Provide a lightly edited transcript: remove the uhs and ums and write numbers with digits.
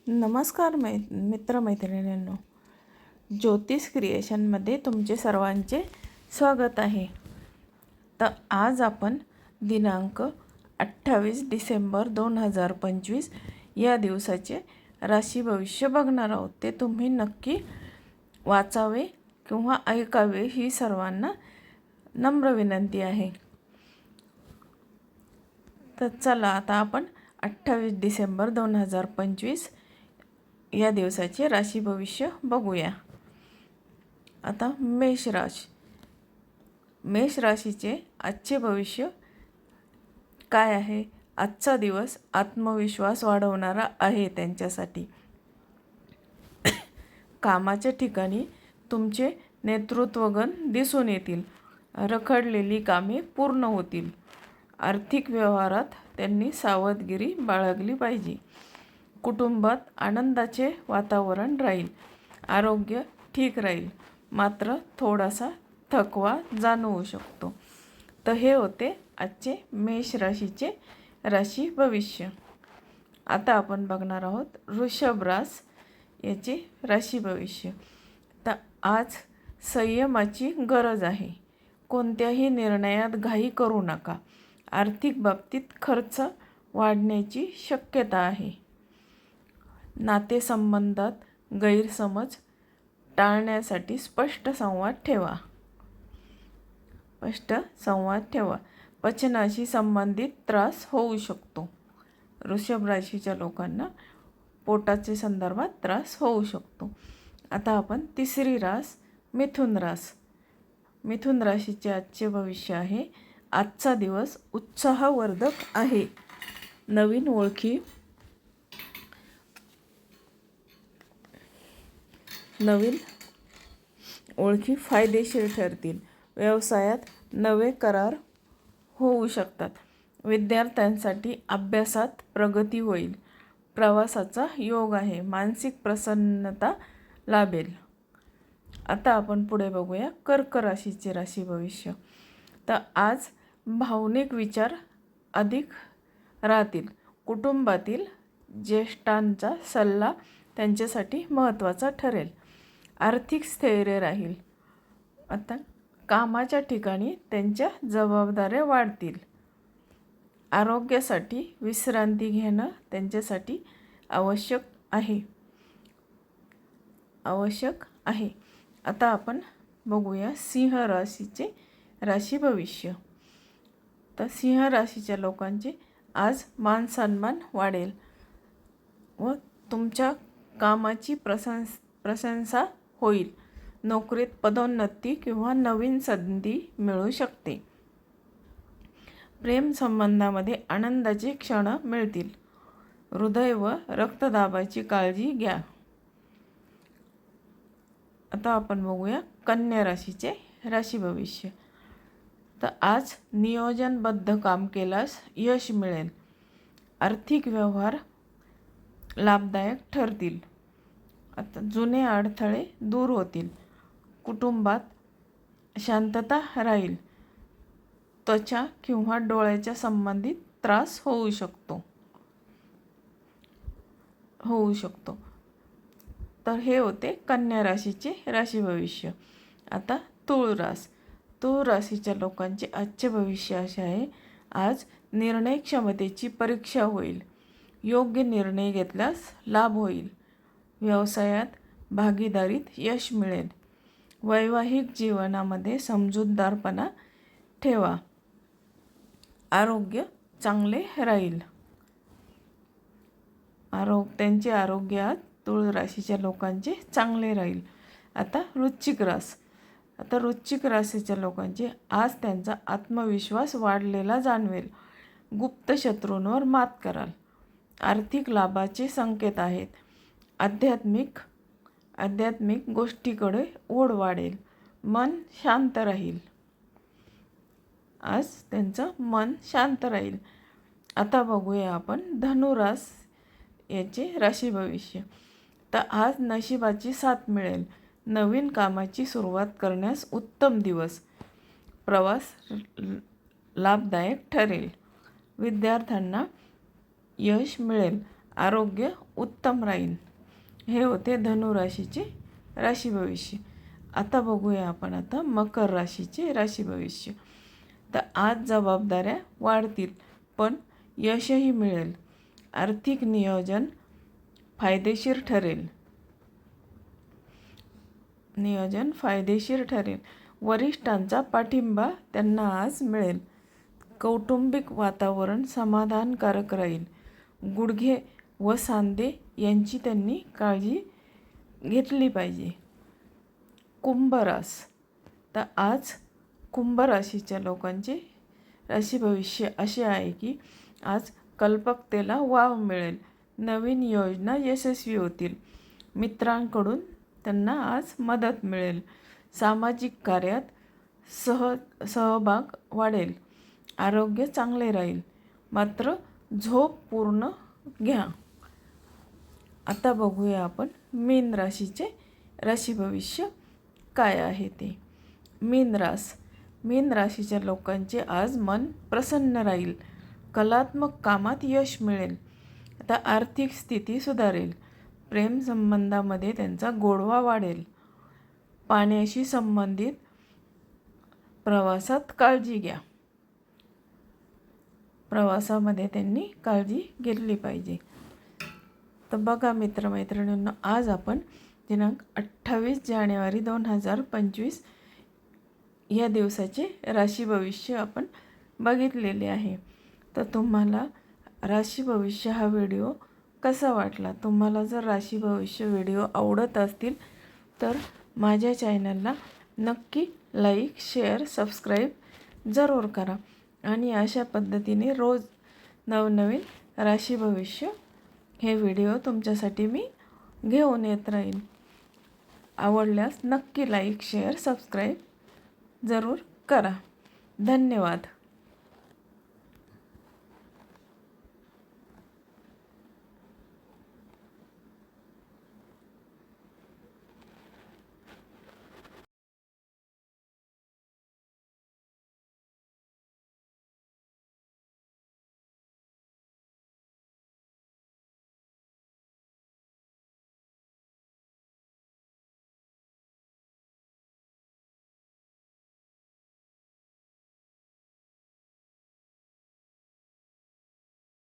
नमस्कार मित्रमैत्रिणींनो, ज्योतिष क्रिएशनमध्ये तुमचे सर्वांचे स्वागत आहे. तर आज आपण दिनांक 28 डिसेंबर 2025 या दिवसाचे राशी भविष्य बघणार आहोत. ते तुम्ही नक्की वाचावे किंवा ऐकावे ही सर्वांना नम्र विनंती आहे. तर चला आता आपण 28 डिसेंबर 2025 या दिवसाचे राशी भविष्य बघूया. आता मेष राशीचे आजचे भविष्य काय आहे? आजचा दिवस आत्मविश्वास वाढवणारा आहे त्यांच्यासाठी. कामाच्या ठिकाणी तुमचे नेतृत्वगुण दिसून येतील. रखडलेली कामे पूर्ण होतील. आर्थिक व्यवहारात त्यांनी सावधगिरी बाळगली पाहिजे. कुटुंबात आनंदाचे वातावरण राहील. आरोग्य ठीक राहील, मात्र थोडासा थकवा जाणवू शकतो. तर हे होते आजचे मेष राशीचे राशी भविष्य. आता आपण बघणार आहोत वृषभ याचे राशी भविष्य. तर आज संयमाची गरज आहे. कोणत्याही निर्णयात घाई करू नका. आर्थिक बाबतीत खर्च वाढण्याची शक्यता आहे. नातेसंबंधात गैरसमज टाळण्यासाठी स्पष्ट संवाद ठेवा. पचनाशी संबंधित त्रास होऊ शकतो. वृषभ राशीच्या लोकांना पोटाचे संदर्भात त्रास होऊ शकतो. आता आपण तिसरी रास मिथुन राशीचे आजचे भविष्य आहे. आजचा दिवस उत्साहवर्धक आहे. नवीन ओळखी फायदेशीर ठरतील. व्यवसायात नवे करार होऊ शकतात. विद्यार्थ्यांसाठी अभ्यासात प्रगती होईल. प्रवासाचा योग आहे. मानसिक प्रसन्नता लाभेल. आता आपण पुढे बघूया कर्क राशीचे राशी भविष्य. तर आज भावनिक विचार अधिक राहतील. कुटुंबातील ज्येष्ठांचा सल्ला त्यांच्यासाठी महत्त्वाचा ठरेल. आर्थिक स्थैर्य राहील. आता कामाच्या ठिकाणी त्यांच्या जबाबदाऱ्या वाढतील. आरोग्यासाठी विश्रांती घेणं त्यांच्यासाठी आवश्यक आहे. आता आपण बघूया सिंह राशीचे राशी भविष्य. तर सिंह राशीच्या लोकांचे आज मान सन्मान वाढेल व तुमच्या कामाची प्रशंसा होईल. नोकरीत पदोन्नती किंवा नवीन संधी मिळू शकते. प्रेम संबंधामध्ये आनंदाचे क्षण मिळतील. हृदय व रक्तदाबाची काळजी घ्या. आता आपण बघूया कन्या राशीचे राशी भविष्य. तर आज नियोजनबद्ध काम केल्यास यश मिळेल. आर्थिक व्यवहार लाभदायक ठरतील. आता जुने अडथळे दूर होतील. कुटुंबात शांतता राहील. त्वचा किंवा डोळ्याच्या संबंधित त्रास होऊ शकतो. तर हे होते कन्या राशीचे राशी भविष्य. आता तूळ राशीच्या लोकांचे आजचे भविष्य असे आहे. आज निर्णय क्षमतेची परीक्षा होईल. योग्य निर्णय घेतल्यास लाभ होईल. व्यवसायात भागीदारीत यश मिळेल. वैवाहिक जीवनामध्ये समजूतदारपणा ठेवा. आरोग्य चांगले राहील. त्यांचे आरोग्य तूळ राशीच्या लोकांचे चांगले राहील. आता वृश्चिक राशीच्या लोकांचे आज त्यांचा आत्मविश्वास वाढलेला जाणवेल. गुप्त शत्रूंवर मात कराल. आर्थिक लाभाचे संकेत आहेत. आध्यात्मिक गोष्टीकडे ओढ वाढेल. मन शांत राहील. आज त्यांचं मन शांत राहील. आता बघूया आपण धनुरास याचे राशी भविष्य. तर आज नशिबाची साथ मिळेल. नवीन कामाची सुरुवात करण्यास उत्तम दिवस. प्रवास लाभदायक ठरेल. विद्यार्थ्यांना यश मिळेल. आरोग्य उत्तम राहील. हे होते धनुराशीचे राशी भविष्य. आता बघूया आपण आता मकर राशीचे राशी भविष्य. तर आज जबाबदाऱ्या वाढतील पण यशही मिळेल. आर्थिक नियोजन फायदेशीर ठरेल. वरिष्ठांचा पाठिंबा त्यांना आज मिळेल. कौटुंबिक वातावरण समाधानकारक राहील. गुडघे व सांधे यांची त्यांनी काळजी घेतली पाहिजे. कुंभ रास. तर आज कुंभ राशीच्या लोकांचे राशी भविष्य असे आहे की आज कल्पकतेला वाव मिळेल. नवीन योजना यशस्वी होतील. मित्रांकडून त्यांना आज मदत मिळेल. सामाजिक कार्यात सहभाग वाढेल. आरोग्य चांगले राहील मात्र झोप पूर्ण घ्या. आता बघूया आपण मीन राशीचे राशी भविष्य काय आहे ते. मीन राशीच्या लोकांचे आज मन प्रसन्न राहील. कलात्मक कामात यश मिळेल. आता आर्थिक स्थिती सुधारेल. प्रेम संबंधामध्ये त्यांचा गोडवा वाढेल. पाण्याशी संबंधित प्रवासात काळजी घ्या. प्रवासामध्ये त्यांनी काळजी घेतली पाहिजे. तर बघा मित्रमैत्रिणींनो, आज आपण दिनांक 28 जानेवारी 2025 या दिवसाचे राशी भविष्य आपण बघितलेले आहे. तर तुम्हाला राशी भविष्य हा व्हिडिओ कसा वाटला? तुम्हाला जर राशी भविष्य व्हिडिओ आवडत असतील तर माझ्या चॅनलला नक्की लाईक, शेअर, सबस्क्राईब जरूर करा. आणि अशा पद्धतीने रोज नवनवीन राशी भविष्य हे व्हिडिओ तुमच्यासाठी मी घेऊन येत राहीन. आवडल्यास नक्की लाईक, शेअर, सबस्क्राईब जरूर करा. धन्यवाद.